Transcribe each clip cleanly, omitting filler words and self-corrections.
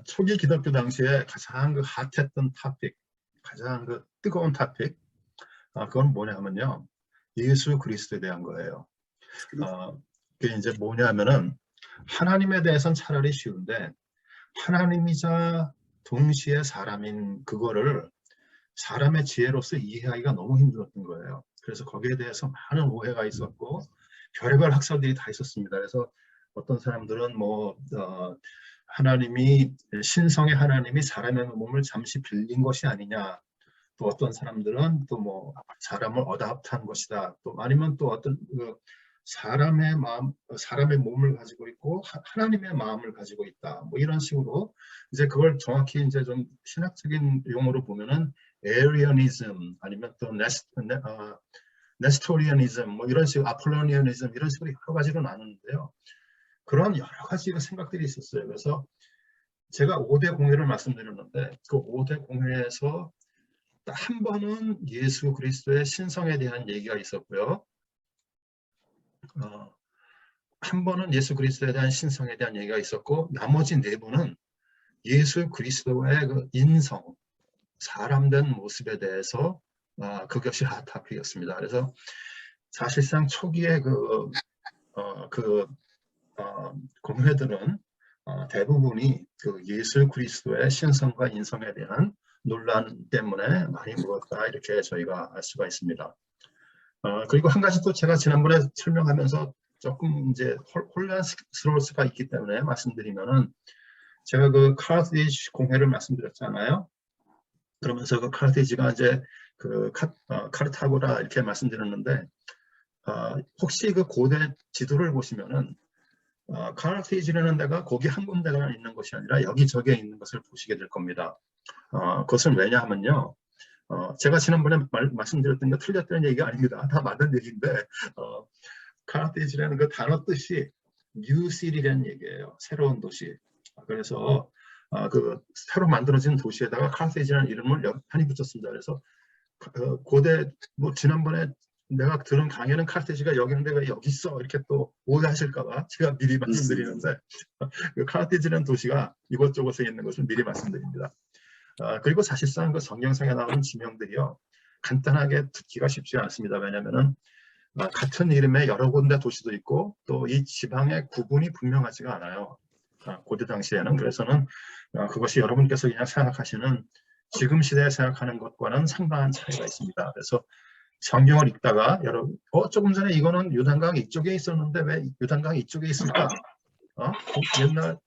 초기 기독교 당시에 가장 그 핫했던 토픽, 가장 그 뜨거운 토픽, 그건 뭐냐면요, 예수 그리스도에 대한 거예요. 그게 이제 뭐냐면은 하나님에 대해서는 차라리 쉬운데 하나님이자 동시에 사람인 그거를 사람의 지혜로서 이해하기가 너무 힘들었던 거예요. 그래서 거기에 대해서 많은 오해가 있었고 별의별 학설들이 다 있었습니다. 그래서 어떤 사람들은 하나님이 신성의 하나님이 사람의 몸을 잠시 빌린 것이 아니냐, 또 어떤 사람들은 또 사람을 어답트한 것이다, 또 아니면 또 어떤 사람의 마음, 사람의 몸을 가지고 있고 하나님의 마음을 가지고 있다, 이런 식으로 이제 그걸 정확히 이제 좀 신학적인 용어로 보면은 에리어니즘 아니면 또 네스토리아니즘 이런 식으로 아폴로니아니즘 이런 식으로 여러 가지로 나누는데요. 그런 여러 가지 생각들이 있었어요. 그래서 제가 5대 공회를 말씀드렸는데 그 5대 공회에서 한 번은 예수 그리스도의 신성에 대한 얘기가 있었고요. 한 번은 예수 그리스도에 대한 신성에 대한 얘기가 있었고 나머지 4번은 예수 그리스도의 그 인성, 사람된 모습에 대해서 그것이 핫토픽이었습니다. 그래서 사실상 초기에 공회들은 대부분이 그 예수 그리스도의 신성과 인성에 대한 논란 때문에 많이 물었다, 이렇게 저희가 알 수가 있습니다. 그리고 한 가지 또 제가 지난번에 설명하면서 조금 이제 혼란스러울 수가 있기 때문에 말씀드리면은, 제가 그 카르티지 공회를 말씀드렸잖아요. 그러면서 그 카르티지가 이제 카르타고라 이렇게 말씀드렸는데, 혹시 그 고대 지도를 보시면은 카르티지라는 데가 거기 한 군데가 있는 것이 아니라 여기저기에 있는 것을 보시게 될 겁니다. 그것은 왜냐하면요, 제가 지난번에 말씀드렸던 게 틀렸다는 얘기가 아닙니다. 다 맞는 얘기인데, 카르티지라는 그 단어 뜻이 뉴 시티라는 얘기예요. 새로운 도시. 그래서 그 새로 만들어진 도시에다가 카르티지라는 이름을 편히 붙였습니다. 그래서 고대 지난번에 내가 들은 강의는 카르티지가 여기 있는데 왜 여기 있어, 이렇게 또 오해하실까봐 제가 미리 말씀드리는데, 그 카르티지라는 도시가 이곳저곳에 있는 것을 미리 말씀드립니다. 그리고 사실상 그 성경상에 나오는 지명들이요, 간단하게 듣기가 쉽지 않습니다. 왜냐하면은 같은 이름의 여러 군데 도시도 있고 또 이 지방의 구분이 분명하지가 않아요. 고대 당시에는. 그래서는 그것이 여러분께서 그냥 생각하시는 지금 시대에 생각하는 것과는 상당한 차이가 있습니다. 그래서 성경을 읽다가 여러분, 조금 전에 이거는 요단강 이쪽에 있었는데 왜 요단강 이쪽에 있을까? 옛날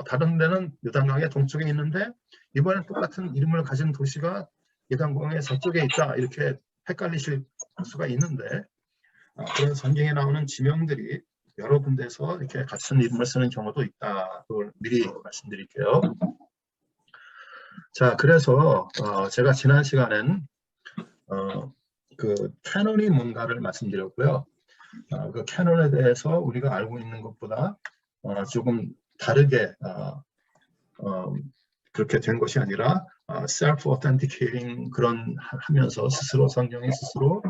다른 데는 요단강의 동쪽에 있는데 이번엔 똑같은 이름을 가진 도시가 요단강의 서쪽에 있다, 이렇게 헷갈리실 수가 있는데, 그런 성경에 나오는 지명들이 여러 군데서 이렇게 같은 이름을 쓰는 경우도 있다. 그걸 미리 말씀드릴게요. 자, 그래서 제가 지난 시간엔 그 캐논이 뭔가를 말씀드렸고요. 그 캐논에 대해서 우리가 알고 있는 것보다 조금 다르게 그렇게 된 것이 아니라 self authenticating 그런 하면서 성경이 스스로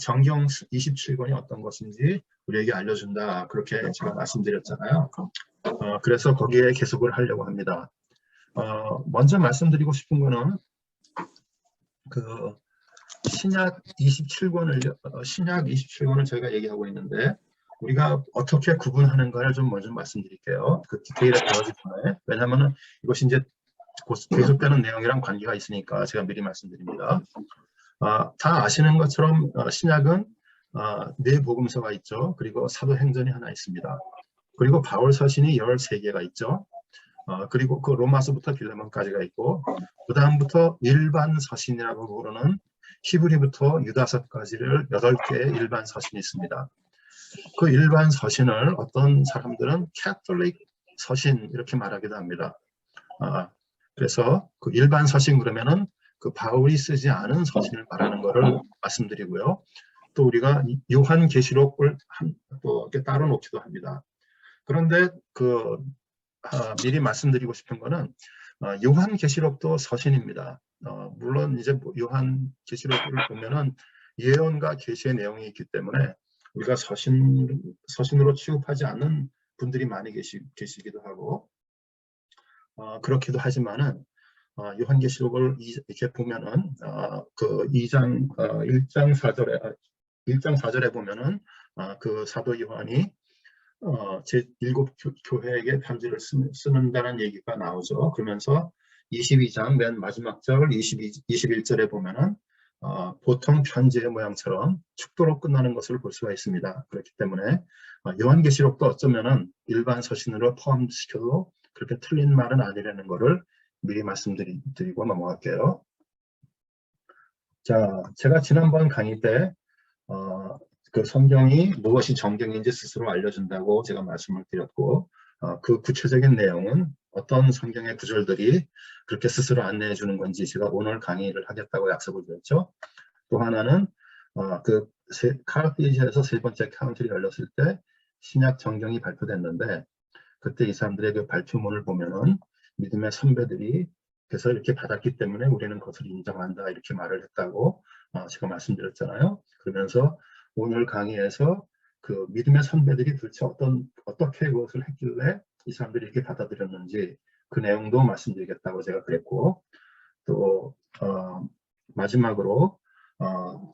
정경 27권이 어떤 것인지 우리에게 알려준다, 그렇게 제가 말씀드렸잖아요. 그래서 거기에 계속을 하려고 합니다. 먼저 말씀드리고 싶은 거는 그 신약 27권을 저희가 얘기하고 있는데 우리가 어떻게 구분하는가를 좀 먼저 말씀드릴게요. 그 디테일에 들어가기 전에. 왜냐하면 이것이 이제 계속되는 내용이랑 관계가 있으니까 제가 미리 말씀드립니다. 다 아시는 것처럼 신약은 4복음서가 있죠. 그리고 사도행전이 하나 있습니다. 그리고 바울 서신이 13개가 있죠. 그리고 그 로마서부터 빌레몬까지가 있고, 그 다음부터 일반 서신이라고 부르는 히브리부터 유다서까지를 8개의 일반 서신이 있습니다. 그 일반 서신을 어떤 사람들은 캐톨릭 서신 이렇게 말하기도 합니다. 그래서 그 일반 서신 그러면은 그 바울이 쓰지 않은 서신을 말하는 것을 말씀드리고요. 또 우리가 요한계시록을 또 이렇게 따로 놓기도 합니다. 그런데 미리 말씀드리고 싶은 거는 요한계시록도 서신입니다. 물론 이제 요한계시록을 보면은 예언과 계시의 내용이 있기 때문에 우리가 서신으로 취급하지 않는 분들이 많이 계시기도 하고, 그렇기도 하지만은 요한계시록을 이렇게 보면은 그 1장 4절에 보면은 그 사도 요한이 제7 교회에게 편지를 쓰는다는 얘기가 나오죠. 그러면서 22장 맨 마지막 절 21절에 보면은 보통 편지의 모양처럼 축도로 끝나는 것을 볼 수가 있습니다. 그렇기 때문에 요한계시록도 어쩌면은 일반 서신으로 포함시켜도 그렇게 틀린 말은 아니라는 것을 미리 말씀드리고 넘어갈게요. 자, 제가 지난번 강의 때 그 성경이 무엇이 정경인지 스스로 알려준다고 제가 말씀을 드렸고 그 구체적인 내용은 어떤 성경의 구절들이 그렇게 스스로 안내해 주는 건지 제가 오늘 강의를 하겠다고 약속을 드렸죠. 또 하나는 카르티지에서 세 번째 카운틀이 열렸을 때 신약 정경이 발표됐는데 그때 이 사람들의 그 발표문을 보면은 믿음의 선배들이 그래서 이렇게 받았기 때문에 우리는 그것을 인정한다 이렇게 말을 했다고 제가 말씀드렸잖아요. 그러면서 오늘 강의에서 그 믿음의 선배들이 도대체 어떻게 그것을 했길래 이 사람들이 이렇게 받아들였는지 그 내용도 말씀드리겠다고 제가 그랬고 또 마지막으로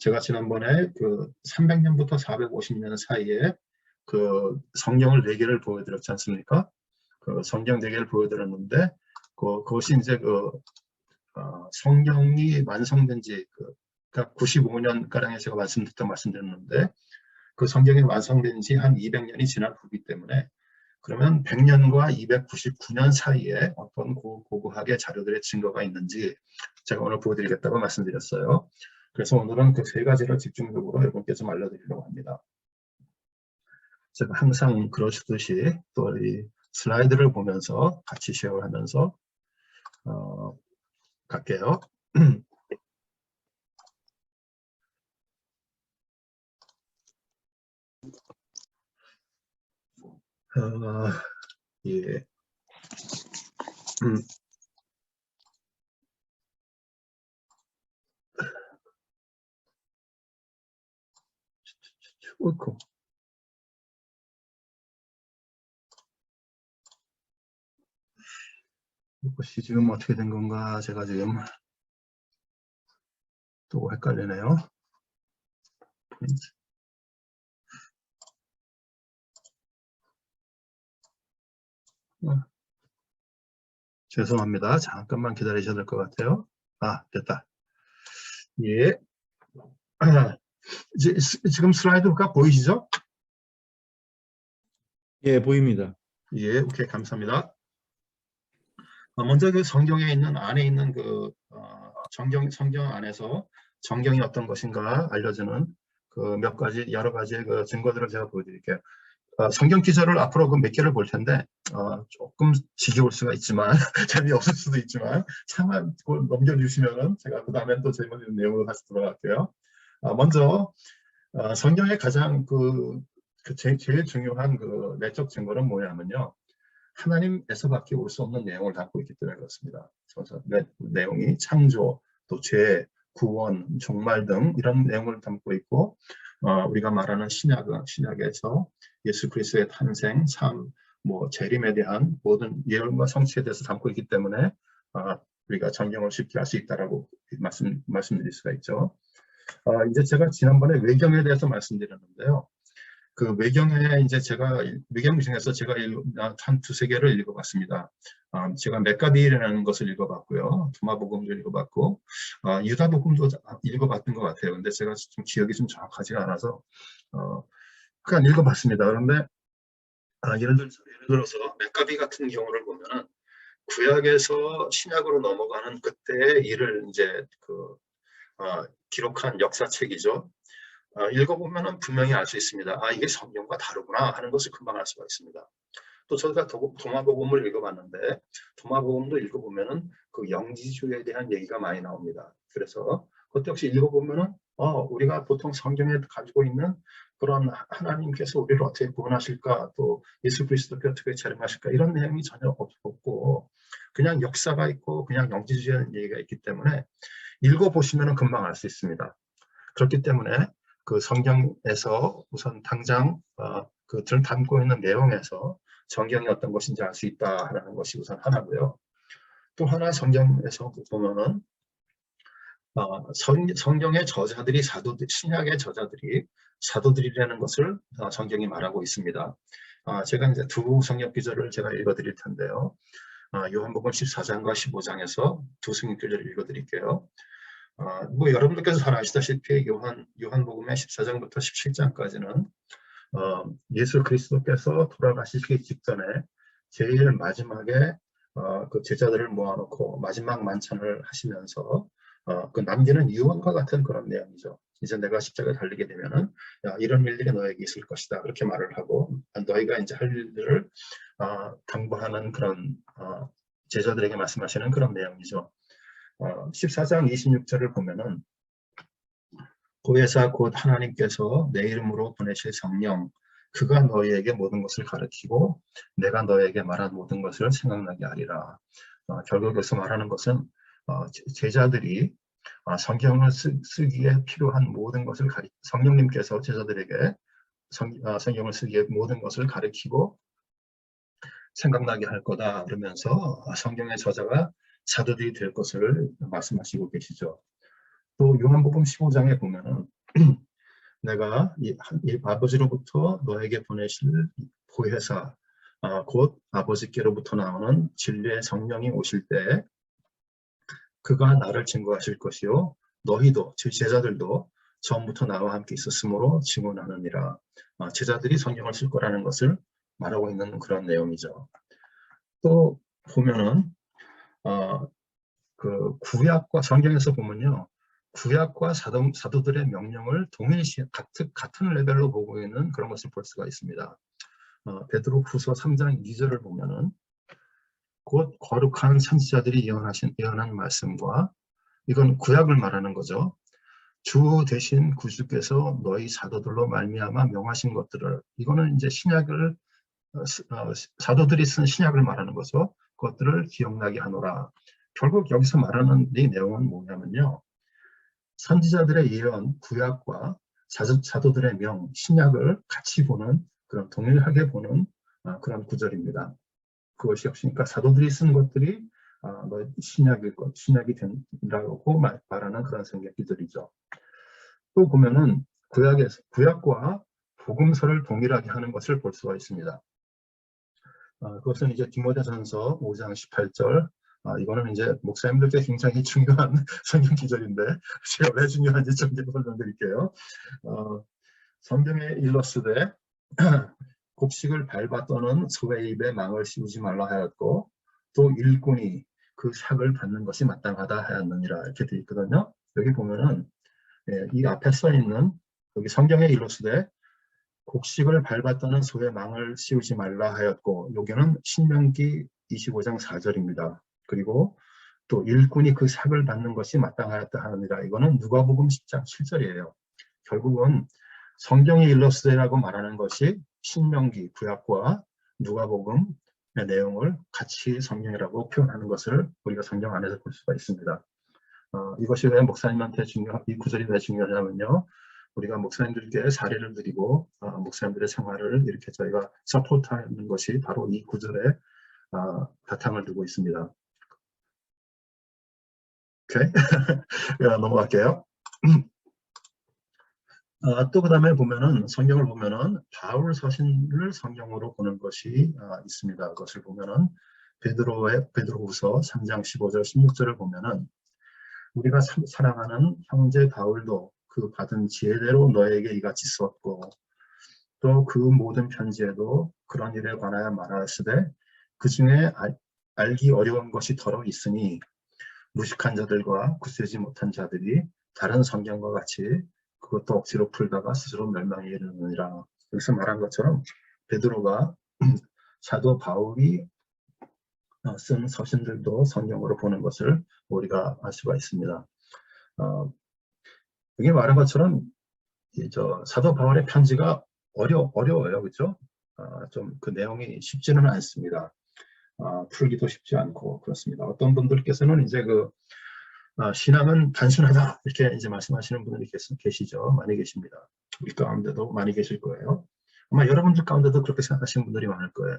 제가 지난번에 그 300년부터 450년 사이에 그 성경을 4개를 보여드렸지 않습니까? 그 성경 4개를 보여드렸는데 그것이 이제 성경이 완성된 지 그러니까 95년 가량에 제가 말씀드렸는데 그 성경이 완성된 지 한 200년이 지난 후기 때문에 그러면 100년과 299년 사이에 어떤 고고하게 자료들의 증거가 있는지 제가 오늘 보여드리겠다고 말씀드렸어요. 그래서 오늘은 그 3가지를 집중적으로 여러분께 좀 알려드리려고 합니다. 제가 항상 그러시듯이 또 이 슬라이드를 보면서 같이 쉐어하면서 갈게요. 예. 옳고. 이것이 지금 어떻게 된 건가 제가 지금 또 헷갈리네요. 죄송합니다. 잠깐만 기다리셔야 될 것 같아요. 됐다. 예. 지금 슬라이드가 보이시죠? 예, 보입니다. 예, 오케이, 감사합니다. 먼저 그 성경에 있는 안에 있는 그 성경 안에서 정경이 어떤 것인가 알려주는 그 몇 가지 여러 가지의 그 증거들을 제가 보여드릴게요. 성경 기사를 앞으로 그 몇 개를 볼 텐데 조금 지겨울 수가 있지만 재미없을 수도 있지만 참아 넘겨주시면은 제가 그 다음에 또 재미있는 내용으로 다시 들어갈게요. 먼저 성경의 가장 제일 중요한 그 내적 증거는 뭐냐면요. 하나님에서밖에 올 수 없는 내용을 담고 있기 때문에 그렇습니다. 그래서 내용이 창조, 또 죄, 구원, 종말 등 이런 내용을 담고 있고 우리가 말하는 신약에서 예수 그리스도의 탄생, 삶, 재림에 대한 모든 예언과 성취에 대해서 담고 있기 때문에 우리가 성경을 쉽게 알 수 있다라고 말씀드릴 수가 있죠. 이제 제가 지난번에 외경에 대해서 말씀드렸는데요. 그 외경에 이제 제가 외경 중에서 제가 한 2-3개를 읽어봤습니다. 제가 메가비라는 것을 읽어봤고요. 도마복음도 읽어봤고 유다복음도 읽어봤던 것 같아요. 근데 제가 좀 기억이 좀 정확하지가 않아서 그냥 읽어봤습니다. 그런데 예를 들어서 메가비 같은 경우를 보면은 구약에서 신약으로 넘어가는 그때의 일을 이제 기록한 역사책이죠. 읽어보면 분명히 알 수 있습니다. 이게 성경과 다르구나 하는 것을 금방 알 수가 있습니다. 또 저희가 도마복음을 읽어봤는데 도마복음도 읽어보면 그 영지주의에 대한 얘기가 많이 나옵니다. 그래서 그것 역시 읽어보면 우리가 보통 성경에 가지고 있는 그런 하나님께서 우리를 어떻게 구원하실까 또 예수 그리스도께 어떻게 재림하실까 이런 내용이 전혀 없고 그냥 역사가 있고 그냥 영지주의 얘기가 있기 때문에 읽어보시면 금방 알 수 있습니다. 그렇기 때문에 그 성경에서 우선 당장 그 담고 있는 내용에서 성경이 어떤 것인지 알 수 있다라는 것이 우선 하나고요. 또 하나 성경에서 보면은 성경의 저자들이 신약의 저자들이 사도들이라는 것을 성경이 말하고 있습니다. 제가 이제 두 성경 구절을 제가 읽어드릴 텐데요. 요한복음 14장과 15장에서 두 성경 구절을 읽어드릴게요. 뭐 여러분들께서 잘 아시다시피 요한복음의 14장부터 17장까지는 예수 그리스도께서 돌아가시기 직전에 제일 마지막에 그 제자들을 모아놓고 마지막 만찬을 하시면서 그 남기는 유언과 같은 그런 내용이죠. 이제 내가 십자가에 달리게 되면은 이런 일들이 너에게 있을 것이다. 그렇게 말을 하고 너희가 이제 할 일들을 당부하는 그런 제자들에게 말씀하시는 그런 내용이죠. 14장 26절을 보면은 고혜사 곧 하나님께서 내 이름으로 보내실 성령 그가 너희에게 모든 것을 가르치고 내가 너희에게 말한 모든 것을 생각나게 하리라. 결국 여기서 말하는 것은 제자들이 성경을 쓰기에 필요한 모든 것을 성령님께서 제자들에게 성경을 쓰기에 모든 것을 가르치고 생각나게 할 거다 그러면서 성경의 저자가 사도들이 될 것을 말씀하시고 계시죠. 또 요한복음 15장에 보면은 내가 이 아버지로부터 너에게 보내실 보혜사 곧 아버지께로부터 나오는 진리의 성령이 오실 때 그가 나를 증거하실 것이요 너희도 즉 제자들도 처음부터 나와 함께 있었으므로 증언하느니라. 제자들이 성경을 쓸 거라는 것을 말하고 있는 그런 내용이죠. 또 보면은 그 구약과 성경에서 보면요. 구약과 사도들의 명령을 동일시 같은 레벨로 보고 있는 그런 것을 볼 수가 있습니다. 베드로 후서 3장 2절을 보면은 곧 거룩한 선지자들이 예언한 말씀과 이건 구약을 말하는 거죠. 주 대신 구주께서 너희 사도들로 말미암아 명하신 것들을 이거는 이제 신약을 사도들이 쓴 신약을 말하는 거죠. 그것들을 기억나게 하노라. 결국 여기서 말하는 이 내용은 뭐냐면요. 선지자들의 예언, 구약과 사도들의 명, 신약을 같이 보는 그런 동일하게 보는 그런 구절입니다. 그것이 역시 그러니까 사도들이 쓴 것들이 신약이 된다고 말하는 그런 성경 구절이죠. 또 보면은 구약과 복음서를 동일하게 하는 것을 볼 수가 있습니다. 그것은 이제 디모데전서 5장 18절. 이거는 이제 목사님들께 굉장히 중요한 성경 기절인데 제가 왜 중요한지 좀 설명드릴게요. 성경에 일러스되 곡식을 밟아 떠는 소의 입에 망을 씌우지 말라 하였고 또 일꾼이 그 삭을 받는 것이 마땅하다 하였느니라 이렇게 되어 있거든요. 여기 보면은 이 앞에 써 있는 여기 성경에 일러스되 곡식을 밟아 떠는 소의 망을 씌우지 말라 하였고 여기는 신명기 25장 4절입니다. 그리고 또 일꾼이 그 삭을 받는 것이 마땅하였다 하느니라 이거는 누가복음 10장 7절이에요. 결국은 성경의 일러스트라고 말하는 것이 신명기 구약과 누가복음의 내용을 같이 성경이라고 표현하는 것을 우리가 성경 안에서 볼 수가 있습니다. 이것이 왜 목사님한테 이 구절이 왜 중요하냐면요. 우리가 목사님들께 사례를 드리고 목사님들의 생활을 이렇게 저희가 서포트하는 것이 바로 이 구절에 바탕을 두고 있습니다. 오케이. 넘어갈게요. 또 그 다음에 보면은 성경을 보면은 바울 서신을 성경으로 보는 것이 있습니다. 그것을 보면은 베드로후서 3장 15절 16절을 보면은 우리가 사랑하는 형제 바울도 그 받은 지혜대로 너에게 이같이 썼고 또 그 모든 편지에도 그런 일에 관하여 말하였으되 그 중에 알기 어려운 것이 더러 있으니 무식한 자들과 굳세지 못한 자들이 다른 성경과 같이 그것도 억지로 풀다가 스스로 멸망에 이르느니라. 여기서 말한 것처럼 베드로가 사도 바울이 쓴 서신들도 성경으로 보는 것을 우리가 알 수가 있습니다. 여기 말한 것처럼 사도 바울의 편지가 어려워요, 그렇죠? 좀 그 내용이 쉽지는 않습니다. 풀기도 쉽지 않고 그렇습니다. 어떤 분들께서는 이제 신앙은 단순하다 이렇게 이제 말씀하시는 분들이 계시죠. 많이 계십니다. 우리 가운데도 많이 계실 거예요. 아마 여러분들 가운데도 그렇게 생각하시는 분들이 많을 거예요.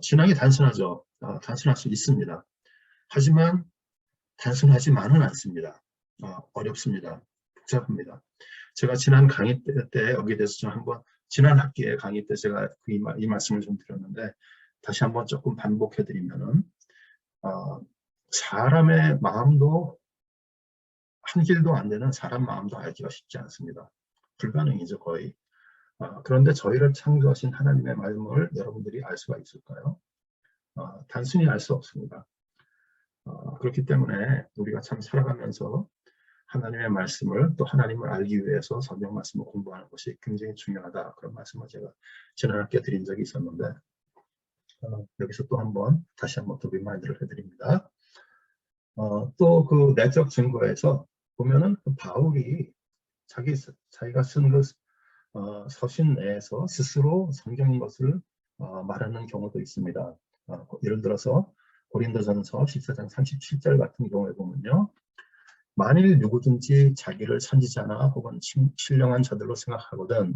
신앙이 단순하죠. 단순할 수 있습니다. 하지만 단순하지만은 않습니다. 어렵습니다. 복잡합니다. 제가 지난 강의 때 여기에 대해서 좀 한번 지난 학기에 강의 때 제가 이 말씀을 좀 드렸는데 다시 한번 조금 반복해 드리면은 사람의 마음도 한 길도 안 되는 사람 마음도 알기가 쉽지 않습니다. 불가능이죠, 거의. 그런데 저희를 창조하신 하나님의 마음을 여러분들이 알 수가 있을까요? 단순히 알 수 없습니다. 그렇기 때문에 우리가 참 살아가면서 하나님의 말씀을 또 하나님을 알기 위해서 성경 말씀을 공부하는 것이 굉장히 중요하다. 그런 말씀을 제가 지난 학기에 드린 적이 있었는데 여기서 또 한번 다시 한번 또 리마인드를 해드립니다. 또 그 내적 증거에서 보면은 그 바울이 자기가 쓴 그 서신 내에서 스스로 성경인 것을 말하는 경우도 있습니다. 예를 들어서 고린도전서 14장 37절 같은 경우에 보면요. 만일 누구든지 자기를 선지자나 혹은 신령한 자들로 생각하거든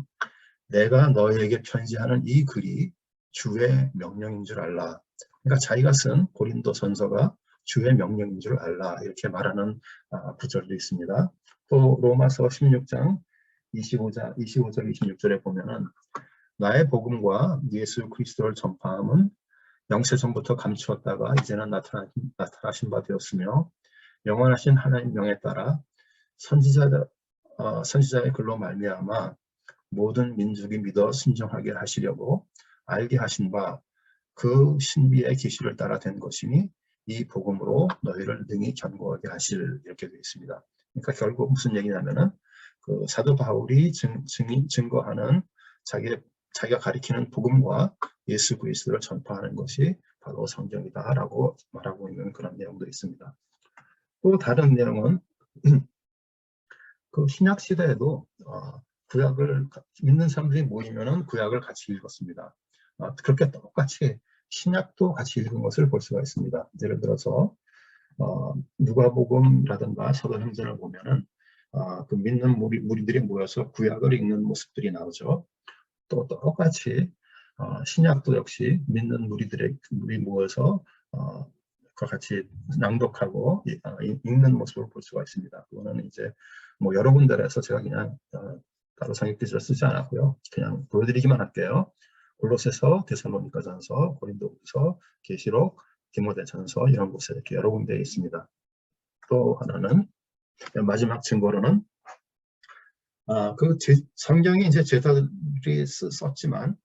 내가 너희에게 편지하는 이 글이 주의 명령인 줄 알라. 그러니까 자기가 쓴 고린도전서가 주의 명령인 줄 알라. 이렇게 말하는 구절도 있습니다. 또 로마서 16장 25절 26절에 보면은 나의 복음과 예수 그리스도를 전파함은 영세전부터 감추었다가 이제는 나타나신 바 되었으며 영원하신 하나님 명에 따라 선지자의 글로 말미암아 모든 민족이 믿어 순종하게 하시려고 알게 하신 바 그 신비의 계시를 따라 된 것이니 이 복음으로 너희를 능히 견고하게 하실 이렇게 되어 있습니다. 그러니까 결국 무슨 얘기냐면은 그 사도 바울이 증거하는 자기가 가리키는 복음과 예수 그리스도를 전파하는 것이 바로 성경이다라고 말하고 있는 그런 내용도 있습니다. 또 다른 내용은 그 신약 시대에도 구약을 믿는 사람들이 모이면은 구약을 같이 읽었습니다. 그렇게 똑같이 신약도 같이 읽은 것을 볼 수가 있습니다. 예를 들어서 누가복음이라든가 사도행전을 보면은 그 믿는 무리들이 모여서 구약을 읽는 모습들이 나오죠. 또 똑같이 신약도 역시 믿는 무리들이 모여서 그와 같이 낭독하고 읽는 모습을 볼 수가 있습니다. 그거는 이제 뭐 여러 군데에서 제가 그냥 따로 성경기지를 쓰지 않았고요. 그냥 보여드리기만 할게요. 골로새서, 데살로니가전서, 고린도후서, 계시록, 디모데전서 이런 곳에 이렇게 여러 군데에 있습니다. 또 하나는 마지막 증거로는 성경이 이제 제자들이 썼지만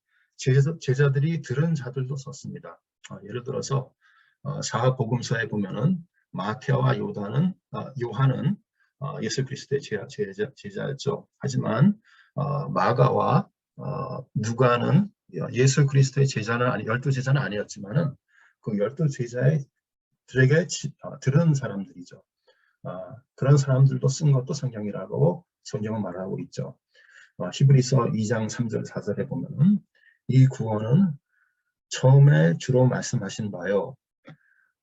제자들이 들은 자들도 썼습니다. 예를 들어서 사복음서에 보면은 마태와 요한은 예수 그리스도의 제자였죠. 하지만 마가와 누가는 예수 그리스도의 제자는 12제자는 아니었지만은 그 12제자들에게 들은 사람들이죠. 그런 사람들도 쓴 것도 성경이라고 성경은 말하고 있죠. 히브리서 2장 3절 4절에 보면은 이 구원은 처음에 주로 말씀하신 바요.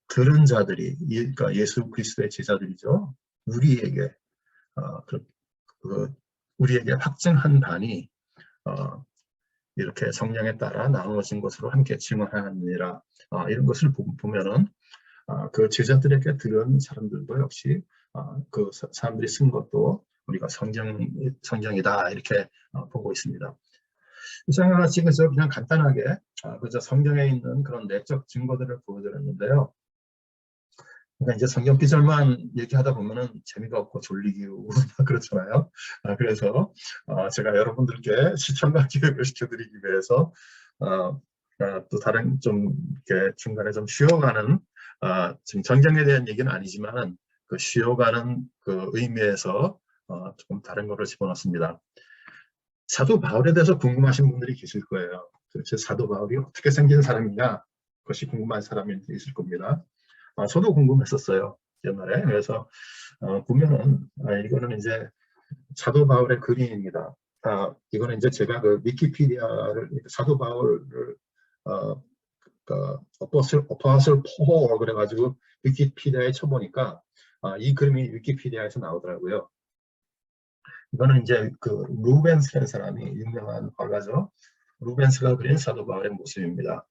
들은 자들이 그러니까 예수 그리스도의 제자들이죠. 우리에게 확증한 바니 이렇게 성령에 따라 나누어진 것으로 함께 증언하느니라. 이런 것을 보면은 그 제자들에게 들은 사람들도 역시 그 사람들이 쓴 것도 우리가 성경이다 이렇게 보고 있습니다. 이 장면 같이 그냥 간단하게 그저 성경에 있는 그런 내적 증거들을 보여드렸는데요. 그러니까 이제 성경 기절만 얘기하다 보면은 재미가 없고 졸리기고 그렇잖아요. 그래서 제가 여러분들께 시청각 기획을 시켜드리기 위해서 또 다른 좀 이렇게 중간에 좀 쉬어가는 지금 성경에 대한 얘기는 아니지만 그 쉬어가는 그 의미에서 조금 다른 거를 집어넣습니다. 사도 바울에 대해서 궁금하신 분들이 계실 거예요. 도대체 사도 바울이 어떻게 생긴 사람이냐? 그것이 궁금한 사람이 있을 겁니다. 저도 궁금했었어요. 옛날에. 그래서 보면은 이거는 이제 사도 바울의 그림입니다. 이거는 이제 제가 그 위키피디아를 사도 바울을 어퍼슬 포 그래가지고 위키피디아에 쳐보니까 이 그림이 위키피디아에서 나오더라고요. 이거는 이제 그 루벤스라는 사람이 유명한 화가죠. 루벤스가 그린 사도 바울의 모습입니다.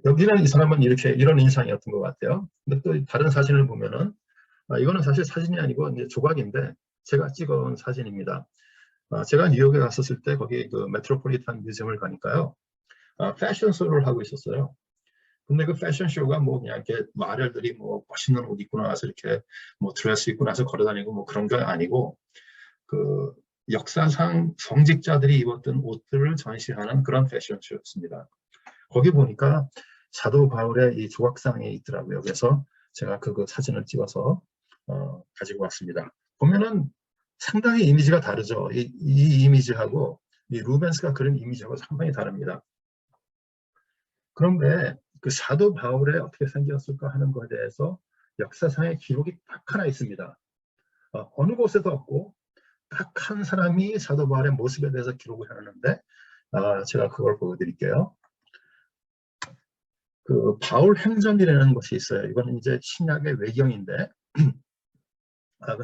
여기는 이 사람은 이렇게 이런 인상이었던 것 같아요. 근데 또 다른 사진을 보면은 이거는 사실 사진이 아니고 이제 조각인데 제가 찍어온 사진입니다. 제가 뉴욕에 갔었을 때 거기 그 메트로폴리탄 뮤지엄을 가니까요. 패션쇼를 하고 있었어요. 근데 그 패션쇼가 뭐 그냥 이렇게 마련들이 뭐 멋있는 옷 입고 나와서 이렇게 뭐 드레스 입고 나서 걸어다니고 뭐 그런 게 아니고 그 역사상 성직자들이 입었던 옷들을 전시하는 그런 패션쇼였습니다. 거기 보니까 사도 바울의 이 조각상이 있더라고요. 그래서 제가 그 사진을 찍어서 가지고 왔습니다. 보면은 상당히 이미지가 다르죠. 이 이미지하고 이 루벤스가 그린 이미지하고 상당히 다릅니다. 그런데 그 사도 바울의 어떻게 생겼을까 하는 것에 대해서 역사상의 기록이 딱 하나 있습니다. 어느 곳에도 없고 딱 한 사람이 사도 바울의 모습에 대해서 기록을 해놨는데 제가 그걸 보여드릴게요. 그 바울 행전이라는 것이 있어요. 이거는 이제 신약의 외경인데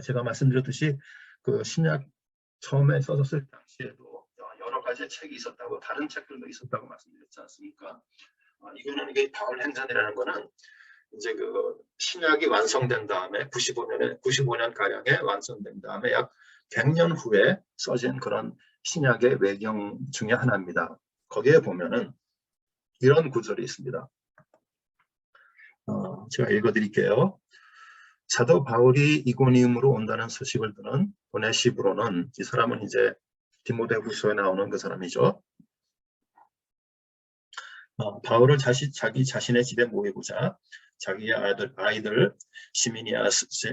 제가 말씀드렸듯이 그 신약 처음에 써졌을 당시에도 여러 가지 책이 있었다고 다른 책들도 있었다고 말씀드렸지 않습니까? 이거는 이게 바울 행전이라는 거는 이제 그 신약이 완성된 다음에 95년 가량에 완성된 다음에 약 100년 후에 써진 그런 신약의 외경 중에 하나입니다. 거기에 보면은 이런 구절이 있습니다. 제가 읽어드릴게요. 사도 바울이 이고니움으로 온다는 소식을 듣는 오네시브로는, 이 사람은 이제 디모데후서에 나오는 그 사람이죠. 바울을 자기 자신의 집에 모이고자 자기의 아이들 시미니아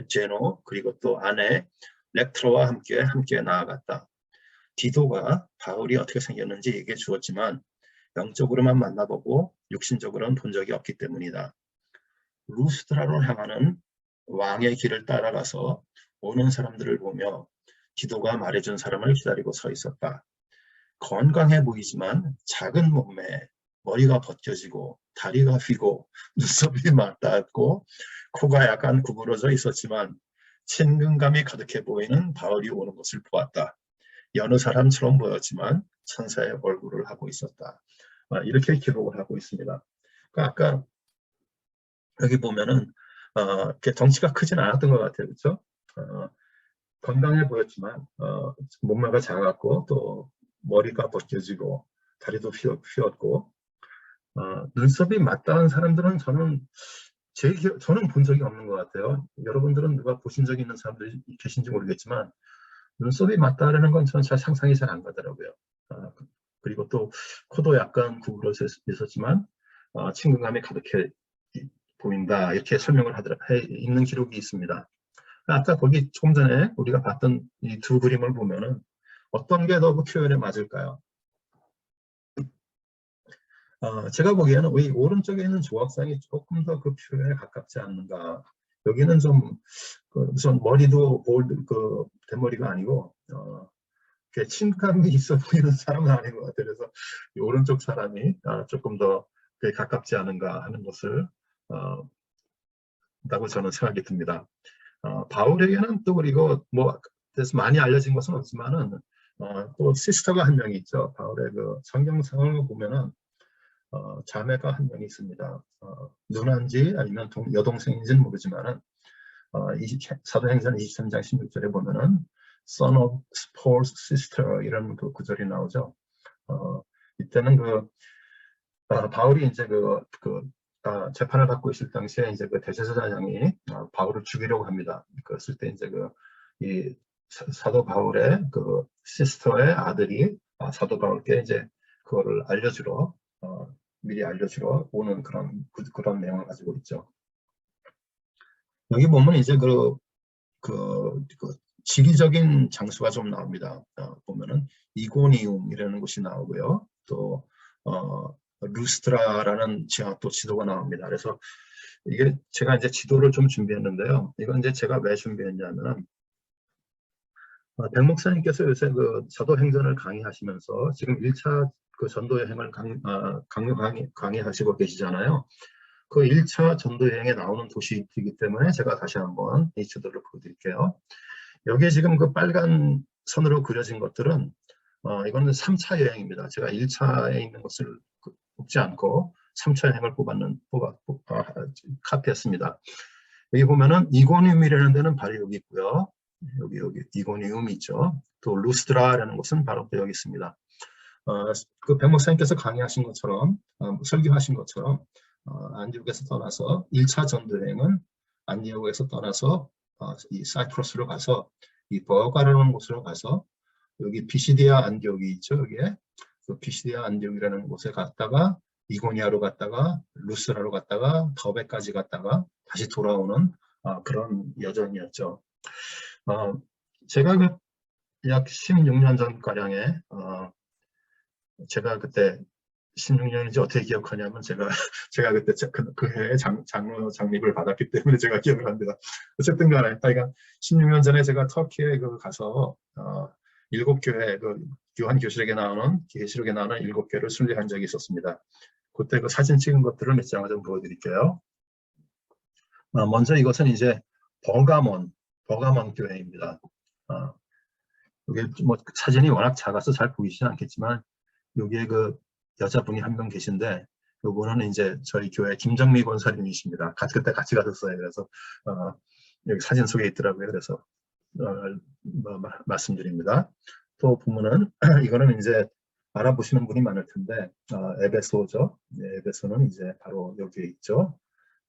제노 그리고 또 아내 렉트로와 함께 나아갔다. 디도가 바울이 어떻게 생겼는지 얘기해 주었지만 영적으로만 만나보고 육신적으로는 본 적이 없기 때문이다. 루스드라로 향하는 왕의 길을 따라가서 오는 사람들을 보며 디도가 말해준 사람을 기다리고 서 있었다. 건강해 보이지만 작은 몸매, 머리가 벗겨지고 다리가 휘고 눈썹이 맞닿았고 코가 약간 구부러져 있었지만 친근감이 가득해 보이는 바울이 오는 것을 보았다. 여느 사람처럼 보였지만 천사의 얼굴을 하고 있었다. 이렇게 기록을 하고 있습니다. 그러니까 아까 여기 보면은 이렇게 덩치가 크진 않았던 것 같아요, 그렇죠? 건강해 보였지만 몸매가 작았고 또 머리가 벗겨지고 다리도 휘었고 눈썹이 맞닿은 사람들은 저는 본 적이 없는 것 같아요. 여러분들은 누가 보신 적이 있는 사람들이 계신지 모르겠지만 눈썹이 맞닿으려는 건 저는 잘 상상이 잘 안 가더라고요. 그리고 또 코도 약간 구부러져 있었지만 친근감이 가득해 보인다, 이렇게 설명을 있는 기록이 있습니다. 아까 거기 조금 전에 우리가 봤던 이 두 그림을 보면은 어떤 게 더 그 표현에 맞을까요? 제가 보기에는 이 오른쪽에 있는 조각상이 조금 더 그 표현에 가깝지 않는가. 여기는 좀 우선 머리도 그 대머리가 아니고 친감이 있어 보이는 사람은 아닌 것 같아요. 그래서 이 오른쪽 사람이 조금 더 가깝지 않은가 하는 것을 라고 저는 생각이 듭니다. 바울에게는 또 그리고 뭐 그래서 많이 알려진 것은 없지만은 또 시스터가 한 명이 있죠. 바울의 그 성경상을 보면은 자매가 한 명이 있습니다. 누나인지 아니면 여동생인지는 모르지만은 사도행전 23장 16절에 보면은 son of Paul's sister 이런 그 구절이 나오죠. 이때는 바울이 이제 재판을 받고 있을 당시에 이제 그 대제사장이 바울을 죽이려고 합니다. 그랬을 때 이제 이 사도 바울의 그 시스터의 아들이 사도 바울께 이제 그거를 미리 알려주러 오는 그런 내용을 가지고 있죠. 여기 보면 이제 지리적인 장소가 좀 나옵니다. 보면은 이고니움이라는 곳이 나오고요. 또 루스트라라는 또 지도가 나옵니다. 그래서 이게 제가 이제 지도를 좀 준비했는데요. 이건 이제 제가 왜 준비했냐면 백 목사님께서 요새 그 사도행전을 강의하시면서 지금 1차 그 전도 여행을 강의하시고 계시잖아요. 그 1차 전도 여행에 나오는 도시이기 때문에 제가 다시 한번 이 지도를 보여드릴게요. 여기에 지금 그 빨간 선으로 그려진 것들은 이거는 3차 여행입니다. 제가 1차에 있는 것을 꼽지 않고 3처형을 카피했습니다. 여기 보면은 이고니움이라는 데는 바로 여기 있고요. 여기 이고니움이 있죠. 또 루스드라라는 곳은 바로 또 여기 있습니다. 그 백 목사님께서 강의하신 것처럼 설교하신 것처럼 안디옥에서 떠나서 1차 전도여행은 안디옥에서 떠나서 이 사이프러스로 가서 이 버가라는 곳으로 가서 여기 비시디아 안디옥이 있죠. 여기에 그 비시디아 안디옥이라는 곳에 갔다가 이고니아로 갔다가 루스라로 갔다가 더베까지 갔다가 다시 돌아오는 그런 여정이었죠. 제가 그 약 16년 전가량에 제가 그때 16년인지 어떻게 기억하냐면 제가 그때 그 해에 장로 장립을 받았기 때문에 제가 기억을 합니다. 어쨌든 간에 그러니까 16년 전에 제가 터키에 가서 7교회 그 요한교실록에 나오는 계시록에 나오는 7교회를 순례한 적이 있었습니다. 그때 그 사진 찍은 것들을 몇 장을 좀 보여드릴게요. 먼저 이것은 이제 버가몬 교회입니다. 이게 뭐 사진이 워낙 작아서 잘 보이시지 않겠지만 여기에 그 여자분이 한 명 계신데 이분은 이제 저희 교회 김정미 권사님이십니다. 그때 같이 갔었어요. 그래서 여기 사진 속에 있더라고요. 그래서 말씀드립니다. 또 보면은 이거는 이제 알아보시는 분이 많을 텐데 에베소죠. 네, 에베소는 이제 바로 여기에 있죠.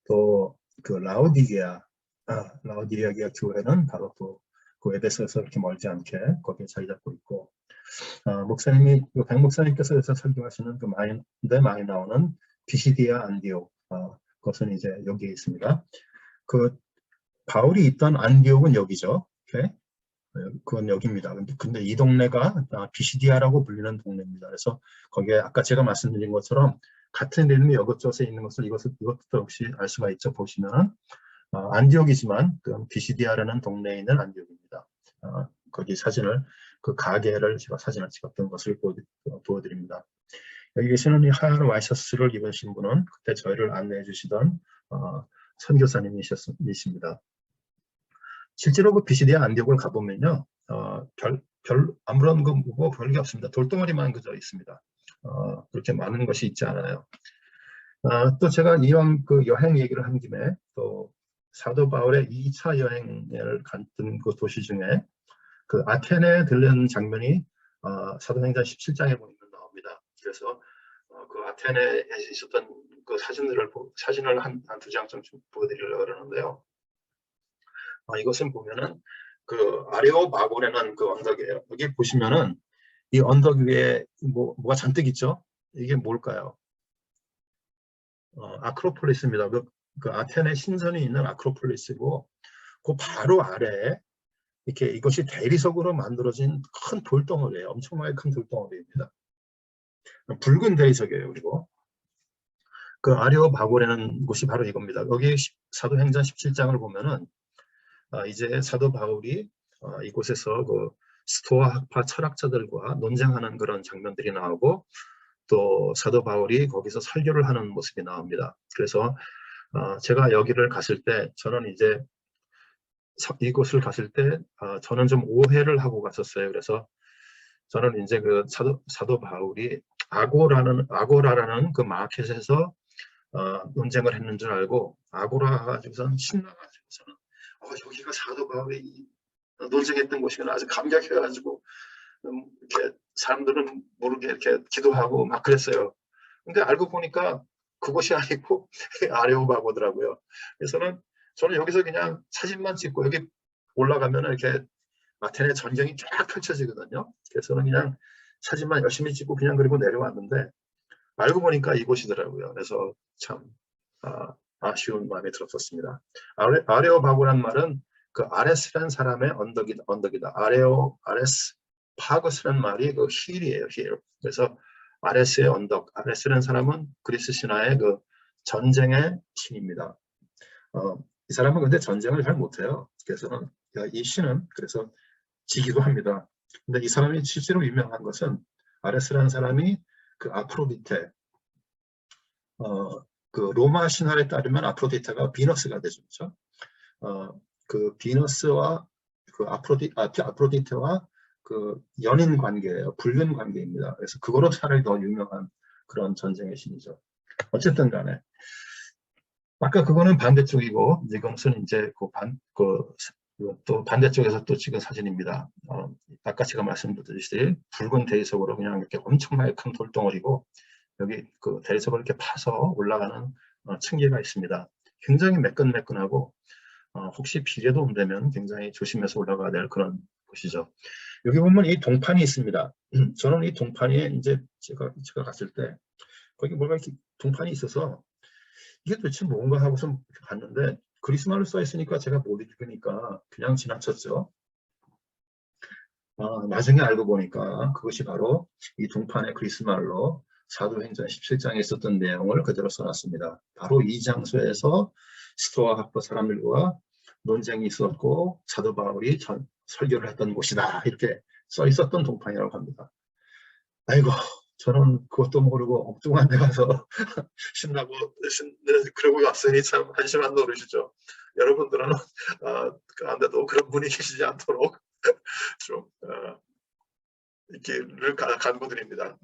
또 그 라오디게아 교회는 바로 또 그 에베소에서 이렇게 멀지 않게 거기에 자리 잡고 있고, 목사님이 백 목사님께서 여기서 설교하시는 그 많이 나오는 비시디아 안디옥, 그것은 이제 여기에 있습니다. 그 바울이 있던 안디옥은 여기죠. 이렇게. 그건 여기입니다. 근데 이 동네가 비시디아라고 불리는 동네입니다. 그래서 거기에 아까 제가 말씀드린 것처럼 같은 이름이 이것저것에 있는 것을 이것도 역시 알 수가 있죠. 보시면은 안디옥이지만 그 비시디아라는 동네에 있는 안디옥입니다. 거기 사진을 그 가게를 제가 사진을 찍었던 것을 보여드립니다. 여기 계시는 이 하얀 와이셔츠를 입으신 분은 그때 저희를 안내해 주시던 선교사님이십니다. 실제로 그 비시디아 안디옥을 가보면요, 아무런 뭐 별게 없습니다. 돌덩어리만 그저 있습니다. 그렇게 많은 것이 있지 않아요. 또 제가 이왕 그 여행 얘기를 한 김에 또 사도 바울의 2차 여행을 갔던 그 도시 중에 그 아테네에 들른 장면이 사도행전 17장에 보면 나옵니다. 그래서 그 아테네에 있었던 그 사진을 한 두 장 좀 보여드리려고 그러는데요. 이것을 보면은 그 아레오바고라는 그 언덕이에요. 여기 보시면은 이 언덕 위에 뭐가 잔뜩 있죠? 이게 뭘까요? 아크로폴리스입니다. 그 아테네 신선이 있는 아크로폴리스고 그 바로 아래에 이렇게 이것이 대리석으로 만들어진 큰 돌덩어리예요. 엄청나게 큰 돌덩어리입니다. 붉은 대리석이에요. 그리고 그 아레오바고라는 곳이 바로 이겁니다. 여기 사도행전 17장을 보면은 이제 사도 바울이 이곳에서 그 스토아 학파 철학자들과 논쟁하는 그런 장면들이 나오고 또 사도 바울이 거기서 설교를 하는 모습이 나옵니다. 그래서 제가 여기를 갔을 때 저는 이제 이곳을 갔을 때 저는 좀 오해를 하고 갔었어요. 그래서 저는 이제 그 사도 바울이 아고라라는 그 마켓에서 논쟁을 했는 줄 알고 아고라 가지고선 신나가지고서는 여기가 사도 바울이 논쟁했던 곳이구나 아주 감격해가지고 이렇게 사람들은 모르게 이렇게 기도하고 막 그랬어요. 근데 알고 보니까 그곳이 아니고 아레오바고더라고요. 그래서 저는 여기서 그냥 사진만 찍고 여기 올라가면 이렇게 아테네 전경이 쫙 펼쳐지거든요. 그래서 저는 그냥 사진만 열심히 찍고 그냥 그리고 내려왔는데 알고 보니까 이곳이더라고요. 그래서 참 아쉬운 마음이 들었었습니다. 아레오바고란 말은 그 아레스라는 사람의 언덕이다. 아레스 파거스라는 말이 그 힐이에요. 힐. 그래서 아레스의 언덕. 아레스라는 사람은 그리스 신화의 그 전쟁의 신입니다. 이 사람은 근데 전쟁을 잘 못해요. 그래서 이 신은 그래서 지기도 합니다. 근데 이 사람이 실제로 유명한 것은 아레스라는 사람이 그 아프로디테, 그 로마 신화에 따르면 아프로디테가 비너스가 되죠. 그렇죠? 그 비너스와 그 아프로디테와 그 연인 관계예요. 불륜 관계입니다. 그래서 그거로 차라리 더 유명한 그런 전쟁의 신이죠. 어쨌든 간에 아까 그거는 반대쪽이고 이것은 이제 또 반대쪽에서 또 찍은 사진입니다. 아까 제가 말씀드렸듯이 붉은 대리석으로 그냥 이렇게 엄청나게 큰 돌덩어리고 여기 그 대리석을 이렇게 파서 올라가는 층계가 있습니다. 굉장히 매끈매끈하고 혹시 비례도 온다면 굉장히 조심해서 올라가야 될 그런 곳이죠. 여기 보면 이 동판이 있습니다. 저는 이 동판에 이제 제가 갔을 때 거기 뭔가 이렇게 동판이 있어서 이게 도대체 뭔가 하고서 봤는데 그리스말로 써 있으니까 제가 못 읽으니까 그냥 지나쳤죠. 나중에 알고 보니까 그것이 바로 이 동판의 그리스말로 사도행전 17장에 있었던 내용을 그대로 써놨습니다. 바로 이 장소에서 스토아 학파 사람들과 논쟁이 있었고 사도 바울이 설교를 했던 곳이다 이렇게 써 있었던 동판이라고 합니다. 아이고 저는 그것도 모르고 엉뚱한 데 가서 신나고 그러고 왔으니 참 한심한 노릇이죠. 여러분들은 그런데도 그런 분이 계시지 않도록 좀 이렇게를 간구드립니다.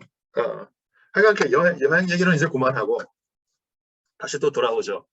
하여간 여행 얘기는 이제 그만하고 다시 또 돌아오죠.